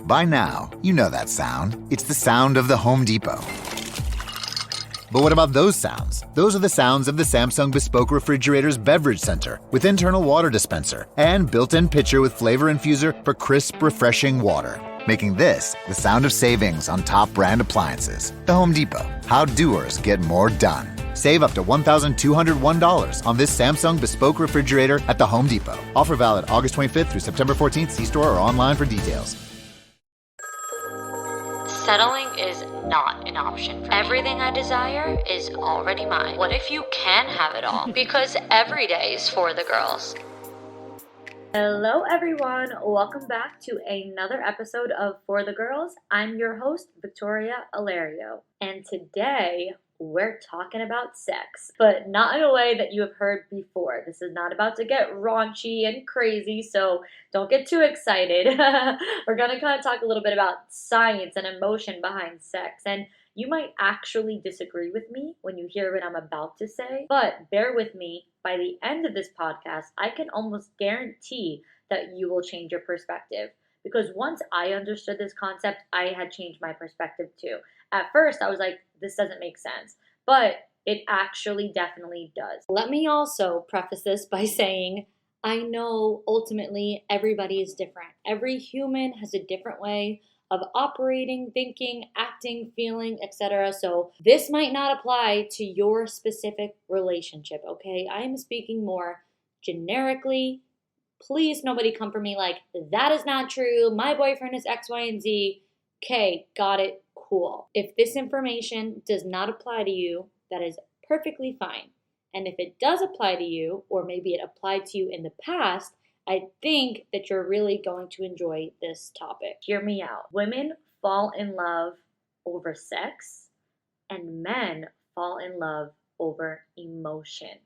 By now, you know that sound. It's the sound of the Home Depot. But what about those sounds? Those are the sounds of the Samsung Bespoke Refrigerator's Beverage Center with internal water dispenser and built-in pitcher with flavor infuser for crisp, refreshing water. Making this the sound of savings on top brand appliances. The Home Depot. How doers get more done. Save up to $1,201 on this Samsung Bespoke Refrigerator at the Home Depot. Offer valid August 25th through September 14th. See store or online for details. Settling is not an option for me. Everything I desire is already mine. What if you can have it all? Because every day is for the girls. Hello everyone, welcome back to another episode of For the Girls. I'm your host, Victoria Alario, and today we're talking about sex, but not in a way that you have heard before. This is not about to get raunchy and crazy, so don't get too excited. We're going to kind of talk a little bit about science and emotion behind sex, and you might actually disagree with me when you hear what I'm about to say, but bear with me. By the end of this podcast, I can almost guarantee that you will change your perspective, because once I understood this concept, I had changed my perspective too. At first, I was like, this doesn't make sense, but it actually definitely does. Let me also preface this by saying, I know ultimately everybody is different. Every human has a different way of operating, thinking, acting, feeling, etc. So this might not apply to your specific relationship, okay? I am speaking more generically. Please, nobody come for me like, that is not true. My boyfriend is X, Y, and Z. Okay, got it. Cool. If this information does not apply to you, that is perfectly fine. And if it does apply to you, or maybe it applied to you in the past, I think that you're really going to enjoy this topic. Hear me out. Women fall in love over sex, and men fall in love over emotion.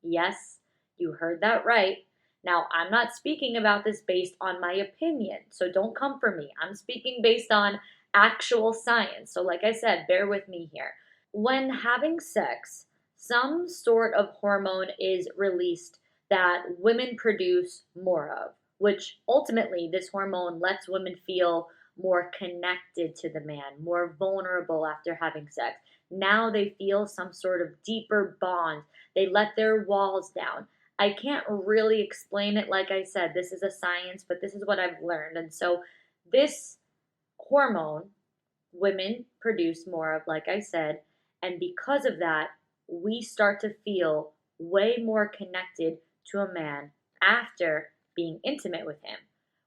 Yes, you heard that right. Now, I'm not speaking about this based on my opinion, so don't come for me. I'm speaking based on actual science. So like I said, bear with me here. When having sex, some sort of hormone is released that women produce more of, which ultimately this hormone lets women feel more connected to the man, more vulnerable after having sex. Now they feel some sort of deeper bond. They let their walls down. I can't really explain it. Like I said, this is a science, but this is what I've learned. And so this hormone women produce more of, like I said, and because of that, we start to feel way more connected to a man after being intimate with him.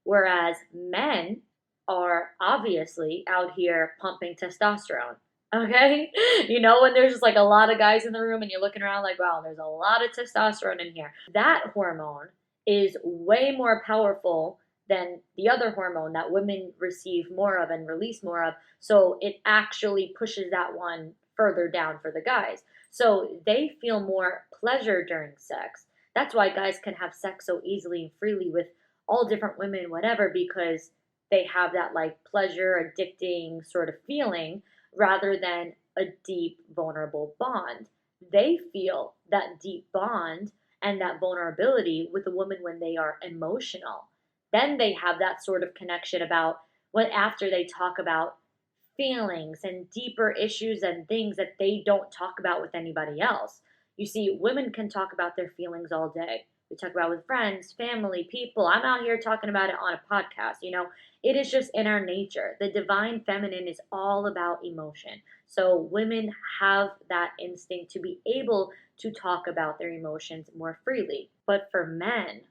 Whereas men are obviously out here pumping testosterone. Okay? You know, when there's just like a lot of guys in the room and you're looking around like, wow, there's a lot of testosterone in here. That hormone is way more powerful than the other hormone that women receive more of and release more of. So it actually pushes that one further down for the guys. So they feel more pleasure during sex. That's why guys can have sex so easily and freely with all different women, whatever, because they have that like pleasure, addicting sort of feeling rather than a deep, vulnerable bond. They feel that deep bond and that vulnerability with a woman when they are emotional. Then they have that sort of connection about what after they talk about feelings and deeper issues and things that they don't talk about with anybody else. You see, women can talk about their feelings all day. We talk about it with friends, family, people. I'm out here talking about it on a podcast. You know, it is just in our nature. The divine feminine is all about emotion. So women have that instinct to be able to talk about their emotions more freely. But for men,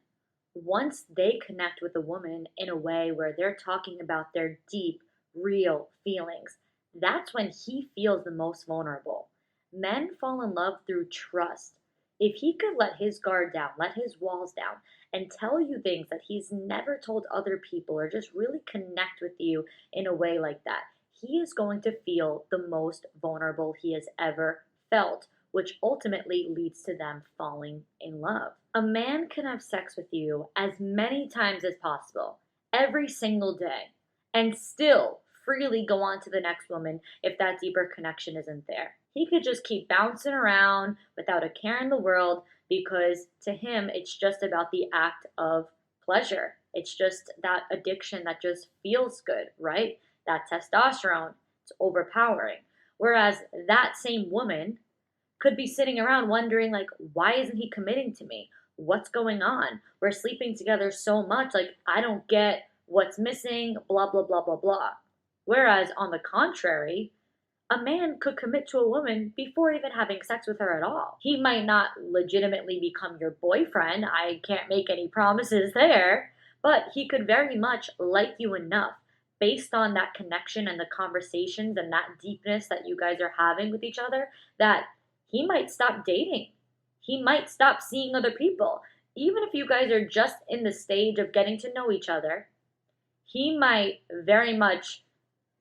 once they connect with a woman in a way where they're talking about their deep, real feelings, that's when he feels the most vulnerable. Men fall in love through trust. If he could let his guard down, let his walls down, and tell you things that he's never told other people, or just really connect with you in a way like that, he is going to feel the most vulnerable he has ever felt, which ultimately leads to them falling in love. A man can have sex with you as many times as possible, every single day, and still freely go on to the next woman if that deeper connection isn't there. He could just keep bouncing around without a care in the world because to him, it's just about the act of pleasure. It's just that addiction that just feels good, right? That testosterone, it's overpowering. Whereas that same woman could be sitting around wondering, like, why isn't he committing to me? What's going on? We're sleeping together so much, like, I don't get what's missing, blah, blah, blah, blah, blah. Whereas on the contrary, a man could commit to a woman before even having sex with her at all. He might not legitimately become your boyfriend. I can't make any promises there, but he could very much like you enough based on that connection and the conversations and that deepness that you guys are having with each other that he might stop dating. He might stop seeing other people. Even if you guys are just in the stage of getting to know each other, he might very much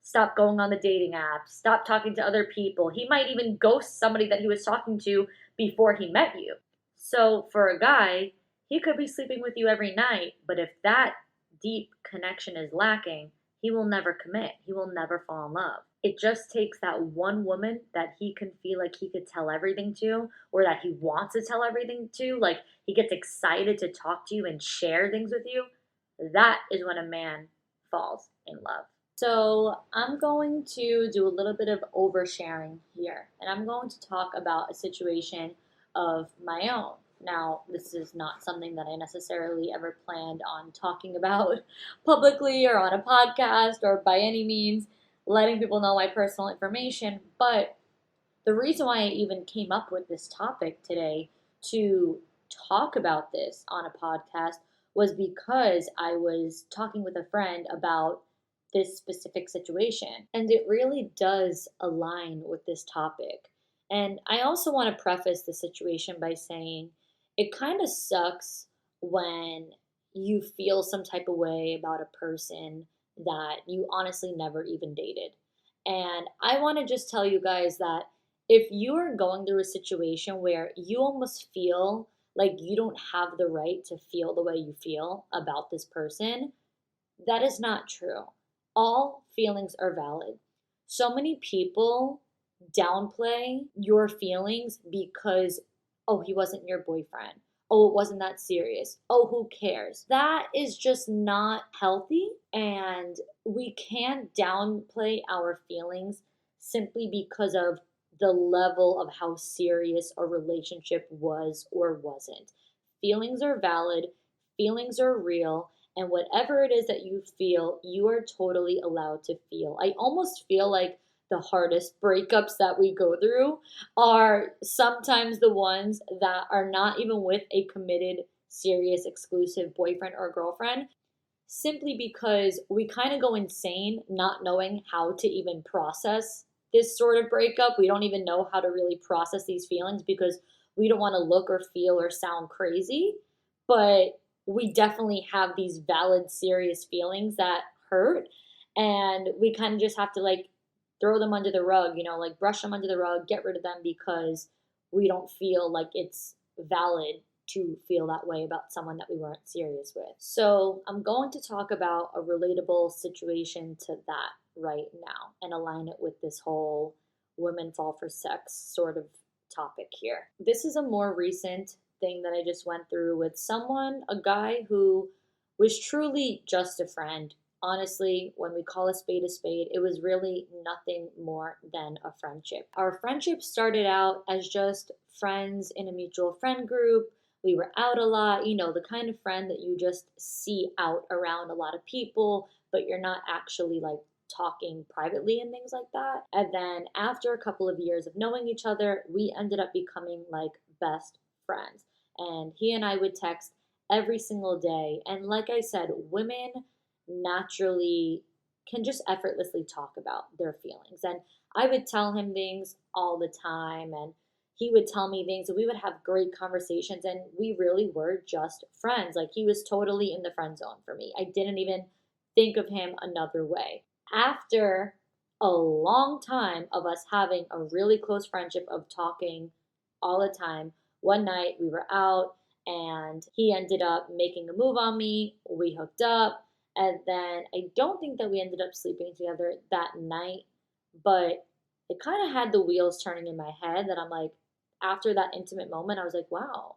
stop going on the dating apps, stop talking to other people. He might even ghost somebody that he was talking to before he met you. So for a guy, he could be sleeping with you every night, but if that deep connection is lacking, he will never commit. He will never fall in love. It just takes that one woman that he can feel like he could tell everything to, or that he wants to tell everything to, like he gets excited to talk to you and share things with you. That is when a man falls in love. So I'm going to do a little bit of oversharing here, and I'm going to talk about a situation of my own. Now, this is not something that I necessarily ever planned on talking about publicly or on a podcast or by any means letting people know my personal information, but the reason why I even came up with this topic today to talk about this on a podcast was because I was talking with a friend about this specific situation. And it really does align with this topic. And I also want to preface the situation by saying it kind of sucks when you feel some type of way about a person that you honestly never even dated. And I want to just tell you guys that if you are going through a situation where you almost feel like you don't have the right to feel the way you feel about this person, that is not true. All feelings are valid. So many people downplay your feelings because, oh, he wasn't your boyfriend. Oh, it wasn't that serious. Oh, who cares? That is just not healthy. And we can't downplay our feelings simply because of the level of how serious a relationship was or wasn't. Feelings are valid, feelings are real, and whatever it is that you feel, you are totally allowed to feel. I almost feel like the hardest breakups that we go through are sometimes the ones that are not even with a committed, serious, exclusive boyfriend or girlfriend, simply because we kind of go insane not knowing how to even process this sort of breakup. We don't even know how to really process these feelings because we don't want to look or feel or sound crazy. But we definitely have these valid, serious feelings that hurt. And we kind of just have to like throw them under the rug, like brush them under the rug, get rid of them because we don't feel like it's valid to feel that way about someone that we weren't serious with. So I'm going to talk about a relatable situation to that right now and align it with this whole women fall for sex sort of topic here. This is a more recent thing that I just went through with someone, a guy who was truly just a friend. Honestly, when we call a spade, it was really nothing more than a friendship. Our friendship started out as just friends in a mutual friend group. We were out a lot, the kind of friend that you just see out around a lot of people, but you're not actually like talking privately and things like that. And then after a couple of years of knowing each other, we ended up becoming like best friends. And he and I would text every single day. And like I said, women naturally can just effortlessly talk about their feelings. And I would tell him things all the time, and he would tell me things, and we would have great conversations, and we really were just friends. Like, he was totally in the friend zone for me. I didn't even think of him another way. After a long time of us having a really close friendship of talking all the time, one night we were out and he ended up making a move on me. We hooked up, and then I don't think that we ended up sleeping together that night, but it kind of had the wheels turning in my head that I'm like, after that intimate moment, I was like, wow,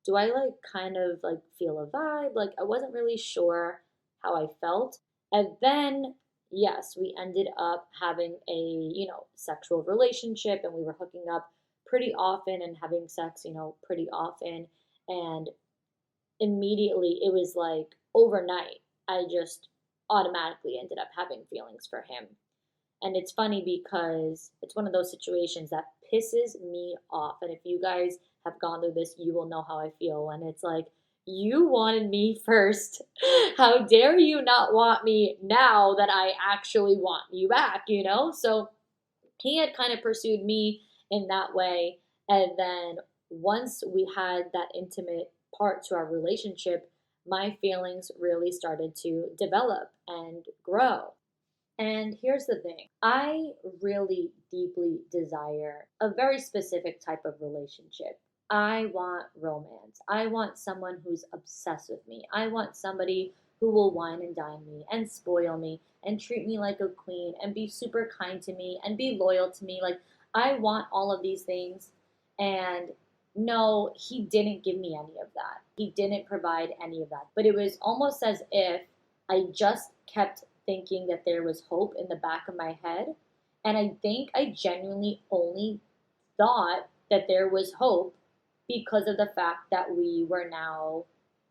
do I like kind of like feel a vibe? Like I wasn't really sure how I felt. And then, yes, we ended up having a, sexual relationship, and we were hooking up pretty often and having sex, pretty often. And immediately it was like overnight, I just automatically ended up having feelings for him. And it's funny because it's one of those situations that pisses me off. And if you guys have gone through this, you will know how I feel. And it's like, you wanted me first. How dare you not want me now that I actually want you back, So he had kind of pursued me in that way. And then once we had that intimate part to our relationship, my feelings really started to develop and grow. And here's the thing, I really deeply desire a very specific type of relationship. I want romance. I want someone who's obsessed with me. I want somebody who will wine and dine me and spoil me and treat me like a queen and be super kind to me and be loyal to me. Like, I want all of these things. And no, he didn't give me any of that. He didn't provide any of that. But it was almost as if I just kept thinking that there was hope in the back of my head. And I think I genuinely only thought that there was hope because of the fact that we were now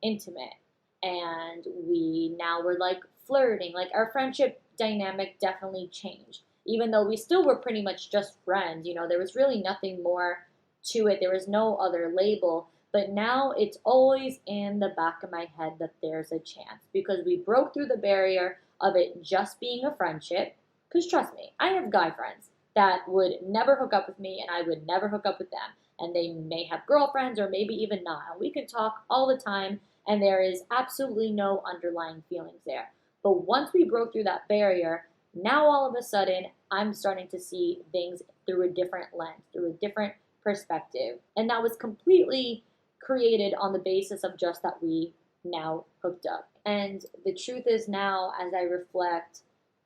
intimate and we now were like flirting. Like our friendship dynamic definitely changed. Even though we still were pretty much just friends, there was really nothing more to it. There was no other label. But now it's always in the back of my head that there's a chance because we broke through the barrier of it just being a friendship. Because trust me, I have guy friends that would never hook up with me and I would never hook up with them. And they may have girlfriends or maybe even not. And we can talk all the time and there is absolutely no underlying feelings there. But once we broke through that barrier, now all of a sudden I'm starting to see things through a different lens, through a different perspective. And that was completely created on the basis of just that we now hooked up. And the truth is now, as I reflect,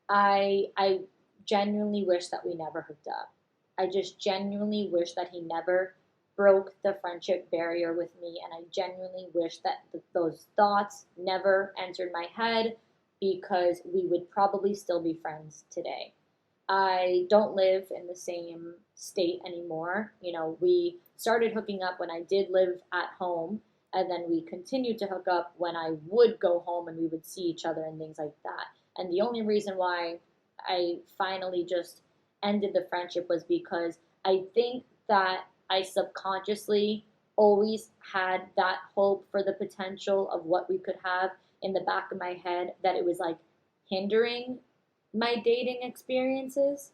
I genuinely wish that we never hooked up. I just genuinely wish that he never broke the friendship barrier with me, and I genuinely wish that those thoughts never entered my head because we would probably still be friends today. I don't live in the same state anymore. We started hooking up when I did live at home, and then we continued to hook up when I would go home and we would see each other and things like that. And the only reason why I finally just ended the friendship was because I think that I subconsciously always had that hope for the potential of what we could have in the back of my head, that it was like hindering my dating experiences.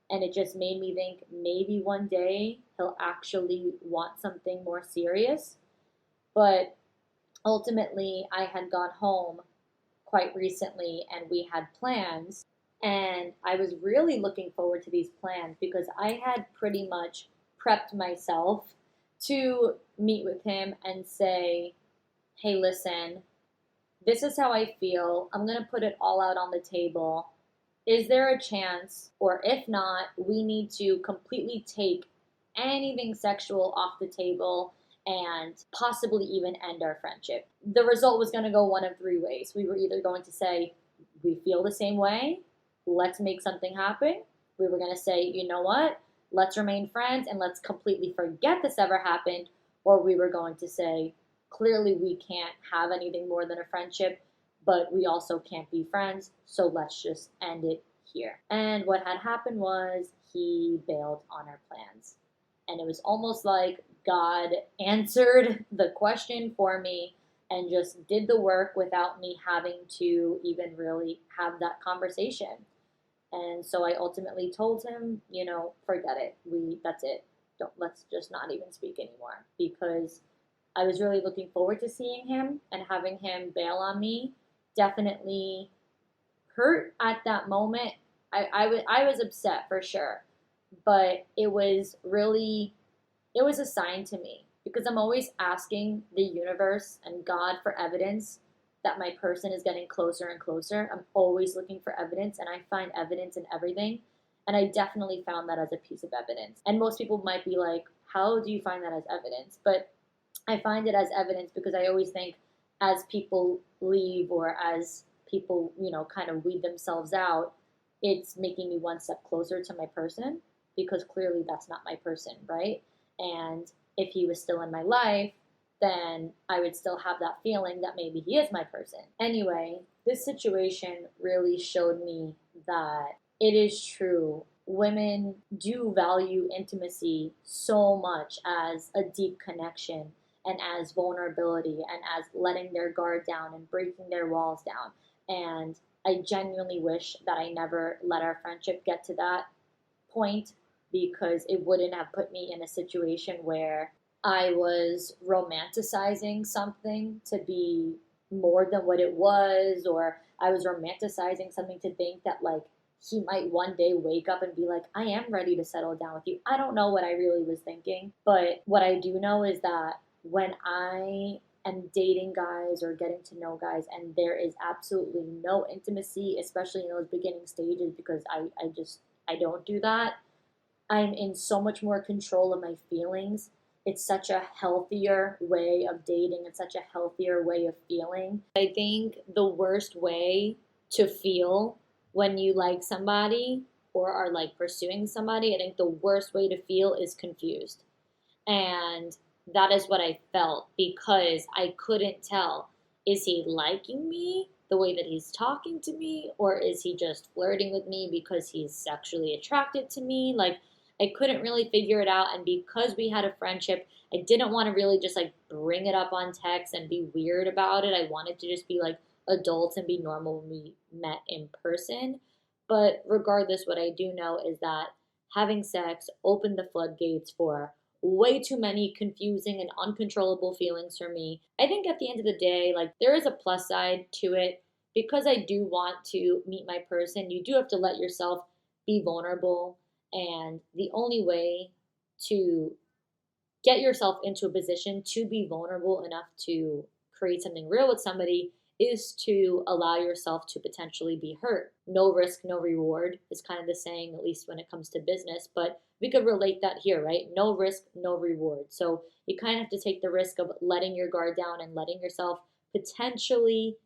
And it just made me think maybe one day he'll actually want something more serious. But ultimately, I had gone home quite recently and we had plans. And I was really looking forward to these plans because I had pretty much prepped myself to meet with him and say, hey, listen, this is how I feel. I'm going to put it all out on the table. Is there a chance, or if not, we need to completely take anything sexual off the table and possibly even end our friendship? The result was going to go one of three ways. We were either going to say, we feel the same way, let's make something happen. We were going to say, you know what, let's remain friends and let's completely forget this ever happened. Or we were going to say, clearly we can't have anything more than a friendship, but we also can't be friends, so let's just end it here. And what had happened was he bailed on our plans. And it was almost like God answered the question for me and just did the work without me having to even really have that conversation. And so I ultimately told him, forget it. That's it. Let's just not even speak anymore, because I was really looking forward to seeing him, and having him bail on me definitely hurt at that moment. I was upset for sure, but it was a sign to me, because I'm always asking the universe and God for evidence that my person is getting closer and closer. I'm always looking for evidence, and I find evidence in everything. And I definitely found that as a piece of evidence. And most people might be like, how do you find that as evidence? But I find it as evidence because I always think as people leave or as people, kind of weed themselves out, it's making me one step closer to my person because clearly that's not my person, right? And if he was still in my life, then I would still have that feeling that maybe he is my person. Anyway, this situation really showed me that it is true. Women do value intimacy so much as a deep connection and as vulnerability and as letting their guard down and breaking their walls down. And I genuinely wish that I never let our friendship get to that point because it wouldn't have put me in a situation where I was romanticizing something to be more than what it was, or I was romanticizing something to think that like he might one day wake up and be like, I am ready to settle down with you. I don't know what I really was thinking, but what I do know is that when I am dating guys or getting to know guys and there is absolutely no intimacy, especially in those beginning stages, because I don't do that, I'm in so much more control of my feelings. It's such a healthier way of dating. It's such a healthier way of feeling. I think the worst way to feel when you like somebody or are like pursuing somebody, I think the worst way to feel is confused. And that is what I felt because I couldn't tell, is he liking me the way that he's talking to me, or is he just flirting with me because he's sexually attracted to me? Like, I couldn't really figure it out. And because we had a friendship, I didn't want to really just like bring it up on text and be weird about it. I wanted to just be like adults and be normal when we met in person. But regardless, what I do know is that having sex opened the floodgates for way too many confusing and uncontrollable feelings for me. I think at the end of the day, like there is a plus side to it because I do want to meet my person. You do have to let yourself be vulnerable. And the only way to get yourself into a position to be vulnerable enough to create something real with somebody is to allow yourself to potentially be hurt. No risk, no reward is kind of the saying, at least when it comes to business, but we could relate that here, right? No risk, no reward. So you kind of have to take the risk of letting your guard down and letting yourself potentially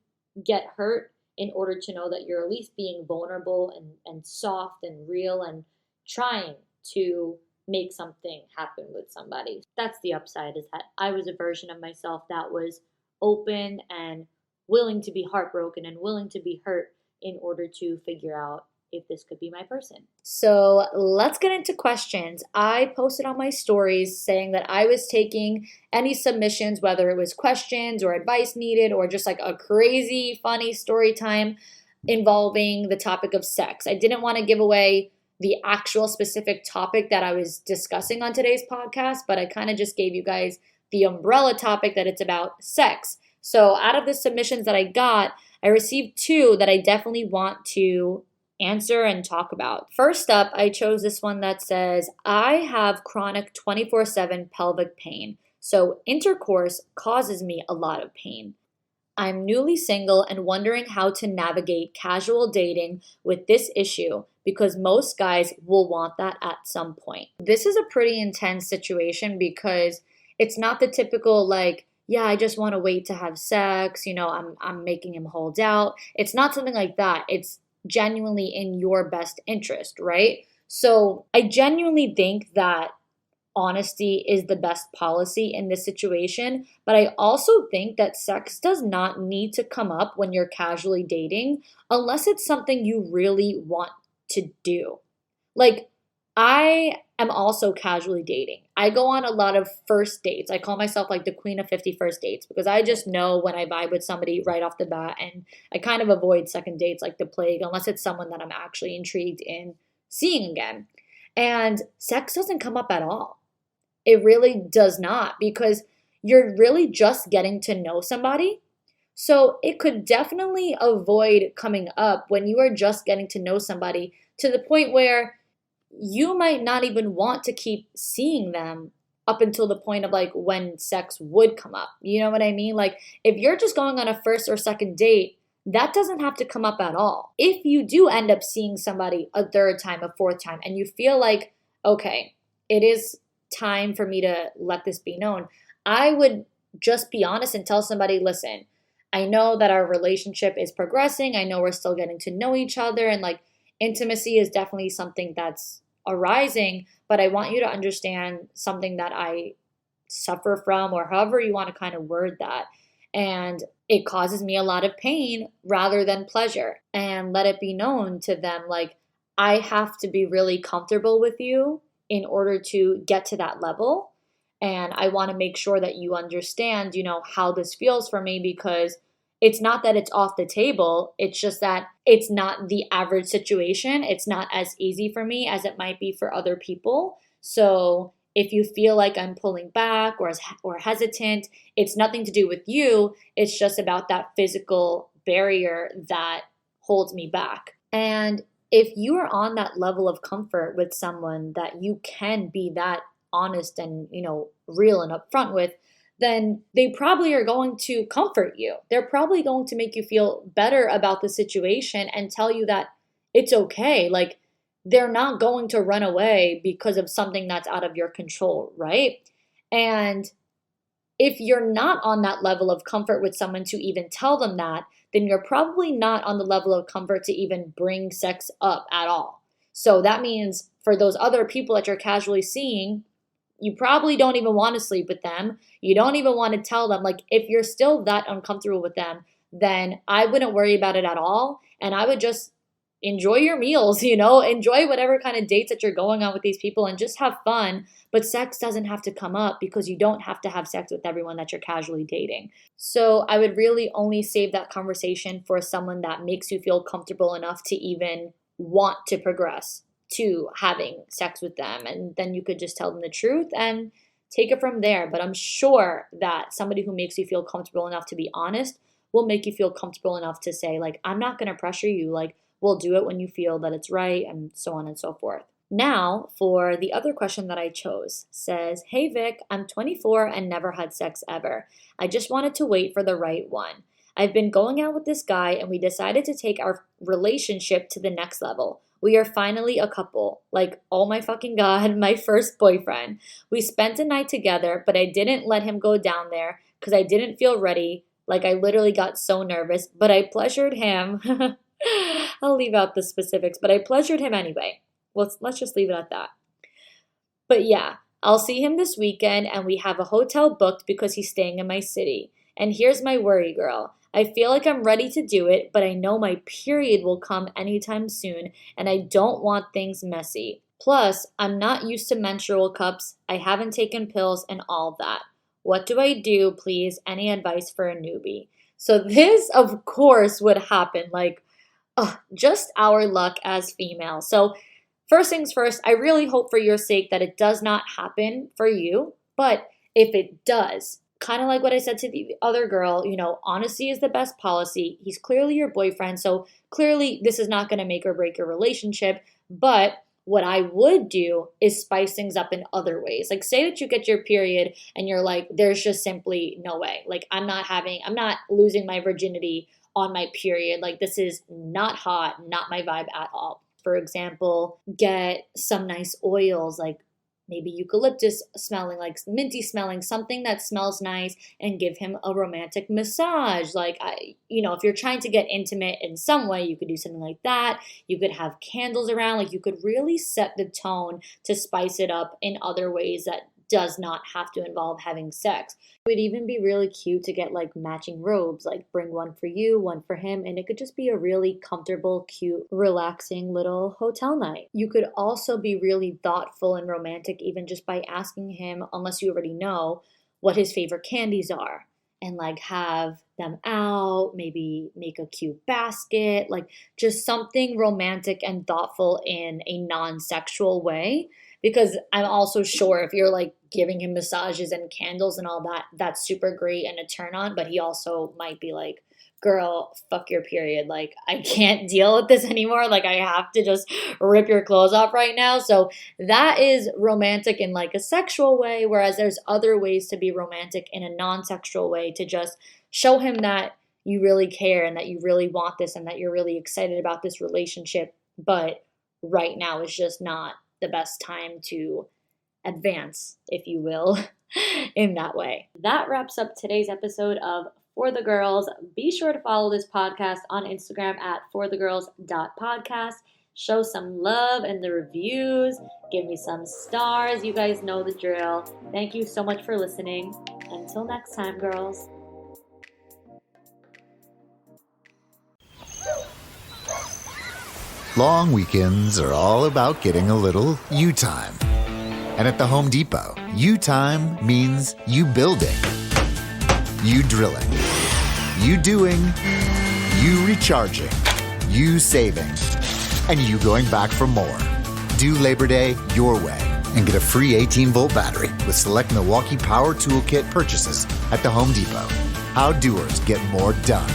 get hurt in order to know that you're at least being vulnerable and soft and real and trying to make something happen with somebody. That's the upside, is that I was a version of myself that was open and willing to be heartbroken and willing to be hurt in order to figure out if this could be my person. So let's get into questions. I posted on my stories saying that I was taking any submissions, whether it was questions or advice needed or just like a crazy funny story time involving the topic of sex. I didn't want to give away the actual specific topic that I was discussing on today's podcast, but I kind of just gave you guys the umbrella topic that it's about sex. So out of the submissions that I got, I received 2 that I definitely want to answer and talk about. First up, I chose this one that says, I have chronic 24/7 pelvic pain, so intercourse causes me a lot of pain. I'm newly single and wondering how to navigate casual dating with this issue because most guys will want that at some point. This is a pretty intense situation because it's not the typical like, yeah, I just want to wait to have sex, I'm making him hold out. It's not something like that. It's genuinely in your best interest, right? So I genuinely think that honesty is the best policy in this situation, but I also think that sex does not need to come up when you're casually dating unless it's something you really want to do. Like, I am also casually dating. I go on a lot of first dates. I call myself like the queen of 50 first dates because I just know when I vibe with somebody right off the bat, and I kind of avoid second dates like the plague unless it's someone that I'm actually intrigued in seeing again. And sex doesn't come up at all. It really does not, because you're really just getting to know somebody. So it could definitely avoid coming up when you are just getting to know somebody to the point where you might not even want to keep seeing them up until the point of like when sex would come up. You know what I mean? Like if you're just going on a first or second date, that doesn't have to come up at all. If you do end up seeing somebody a third time, a fourth time, and you feel like, okay, it is time for me to let this be known, I would just be honest and tell somebody, listen, I know that our relationship is progressing. I know we're still getting to know each other, and like intimacy is definitely something that's arising, but I want you to understand something that I suffer from, or however you want to kind of word that. And it causes me a lot of pain rather than pleasure. And let it be known to them, like, I have to be really comfortable with you in order to get to that level. And I want to make sure that you understand, how this feels for me, because it's not that it's off the table. It's just that it's not the average situation. It's not as easy for me as it might be for other people. So if you feel like I'm pulling back or hesitant, it's nothing to do with you. It's just about that physical barrier that holds me back. And if you are on that level of comfort with someone that you can be that honest and, real and upfront with, then they probably are going to comfort you. They're probably going to make you feel better about the situation and tell you that it's okay. Like, they're not going to run away because of something that's out of your control, right? And if you're not on that level of comfort with someone to even tell them that, then you're probably not on the level of comfort to even bring sex up at all. So that means for those other people that you're casually seeing, you probably don't even want to sleep with them. You don't even want to tell them. Like, if you're still that uncomfortable with them, then I wouldn't worry about it at all. And I would just enjoy your meals, enjoy whatever kind of dates that you're going on with these people and just have fun. But sex doesn't have to come up, because you don't have to have sex with everyone that you're casually dating. So I would really only save that conversation for someone that makes you feel comfortable enough to even want to progress to having sex with them. And then you could just tell them the truth and take it from there. But I'm sure that somebody who makes you feel comfortable enough to be honest will make you feel comfortable enough to say, like, I'm not going to pressure you. Like, we'll do it when you feel that it's right, and so on and so forth. Now, for the other question that I chose, says, hey Vic, I'm 24 and never had sex ever. I just wanted to wait for the right one. I've been going out with this guy, and we decided to take our relationship to the next level. We are finally a couple. Like, oh my fucking God, my first boyfriend. We spent a night together, but I didn't let him go down there because I didn't feel ready. Like, I literally got so nervous, but I pleasured him. I'll leave out the specifics, but I pleasured him anyway. Let's just leave it at that. But yeah, I'll see him this weekend, and we have a hotel booked because he's staying in my city. And here's my worry, girl. I feel like I'm ready to do it, but I know my period will come anytime soon, and I don't want things messy. Plus, I'm not used to menstrual cups. I haven't taken pills and all that. What do I do, please? Any advice for a newbie? So this, of course, would happen. Like, just our luck as females. So first things first, I really hope for your sake that it does not happen for you. But if it does, kind of like what I said to the other girl, honesty is the best policy. He's clearly your boyfriend, so clearly this is not going to make or break your relationship. But what I would do is spice things up in other ways. Like, say that you get your period and you're like, there's just simply no way. Like, I'm not losing my virginity on my period. Like, this is not hot, not my vibe at all. For example, get some nice oils, like maybe eucalyptus smelling, like minty smelling, something that smells nice, and give him a romantic massage. Like, if you're trying to get intimate in some way, you could do something like that. You could have candles around. Like, you could really set the tone to spice it up in other ways that does not have to involve having sex. It would even be really cute to get like matching robes, like bring one for you, one for him, and it could just be a really comfortable, cute, relaxing little hotel night. You could also be really thoughtful and romantic even just by asking him, unless you already know, what his favorite candies are, and like have them out, maybe make a cute basket, like just something romantic and thoughtful in a non-sexual way. Because I'm also sure if you're like giving him massages and candles and all that, that's super great and a turn on. But he also might be like, girl, fuck your period. Like, I can't deal with this anymore. Like, I have to just rip your clothes off right now. So that is romantic in like a sexual way. Whereas there's other ways to be romantic in a non-sexual way, to just show him that you really care and that you really want this and that you're really excited about this relationship. But right now is just not the best time to advance, if you will. in that way. That wraps up today's episode of For the Girls. Be sure to follow this podcast on Instagram at forthegirls.podcast. Show some love in the reviews. Give me some stars. You guys know the drill. Thank you so much for listening. Until next time, girls. Long weekends are all about getting a little you time. And at the Home Depot, you time means you building, you drilling, you doing, you recharging, you saving, and you going back for more. Do Labor Day your way and get a free 18-volt battery with select Milwaukee Power Toolkit purchases at the Home Depot. How doers get more done.